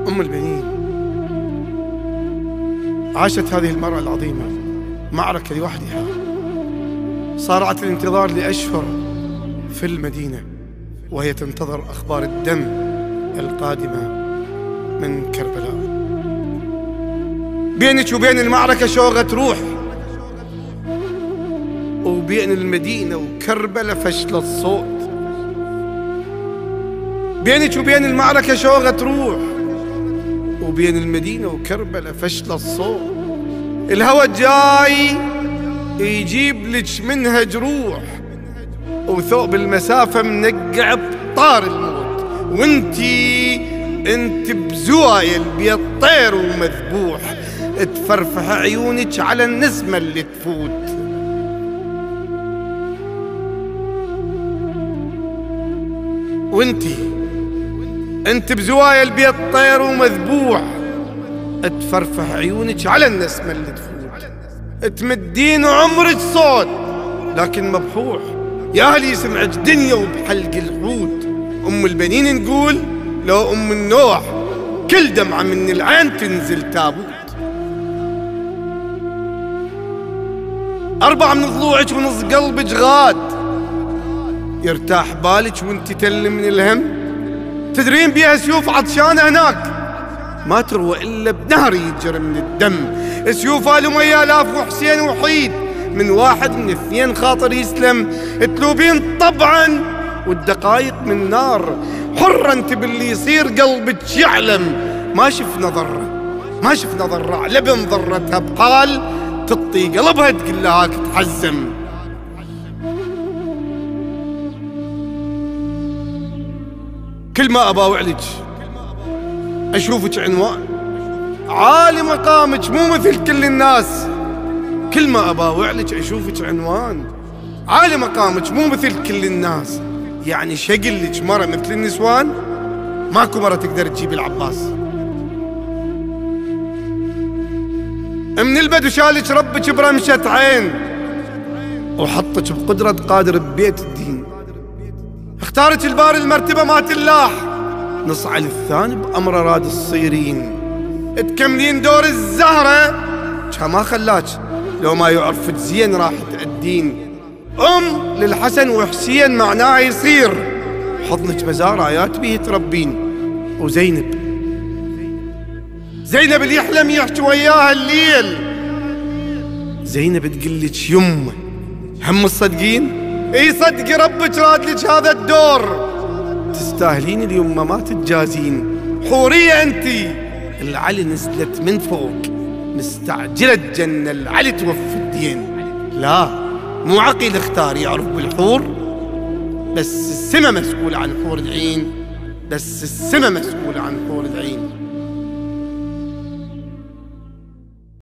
أم البنين عاشت هذه المرأة العظيمة معركة لوحدها، صارعت الانتظار لأشهر في المدينة وهي تنتظر أخبار الدم القادمة من كربلاء. بينك وبين المعركة شوغة روح، وبين المدينة وكربلاء فشل الصوت. بينك وبين المعركة شوغة روح، وبين المدينة وكربلاء فشل الصوت. الهوى جاي يجيب لك منها جروح، وثوب المسافة منقع بطار الموت، انت بزوايا البيض طير ومذبوح، تفرفح عيونك على النسمة اللي تفوت. انت بزوايا البيض طير ومذبوح، تفرفح عيونك على النسمة اللي تفوت. تمدين عمرك صوت لكن مبحوح، يا هل يسمعك دنيا وبحلق الحوت. أم البنين نقول لو أم النوح، كل دمعة من العين تنزل تابوت. 4 من ضلوعك ونص قلبك غاد، يرتاح بالك وانت تل من الهم. تدرين بيها سيوف عطشانة هناك ما تروى إلا بنهر يجري من الدم. سيوف آل أمية آلاف وحسين وحيد، من واحد من 2 خاطر يسلم. تلوبين طبعا والدقايق من نار، حرة انت باللي يصير قلبك يعلم. ما شفنا ضرة على بن ضرتها بحال تطي قلبها تقول لها تحزم. كل ما أباوع لك أشوفك عنوان، عالي مقامك مو مثل كل الناس. كل ما أباوع لك أشوفك عنوان، عالي مقامك مو مثل كل الناس. يعني شقل لك مرة مثل النسوان، ماكو مرة تقدر تجيب العباس. من البدو شالك ربك برمشة عين، وحطك بقدرة قادر ببيت الدين. اختارك الباري المرتبة ما تلاح، نصعل الثاني بأمر راد الصيرين. تكملين دور الزهرة ما خلاك، لو ما يعرفك زين راح تأدين. للحسن وحسين معناه يصير، حضنك مزار آيات بيه تربين. وزينب اللي يحلم يحكي وياها الليل، زينب تقلك يمه هم تصدقين؟ اي صدقي ربك راد لك هذا الدور، تستاهلين اليمه ما تتجازين. حورية انتي العلي نزلت من فوق، مستعجلة جنة العلي توفي الدين. لا مو عقيل اختار يعرف بالحور، بس السما مسؤول عن حور العين،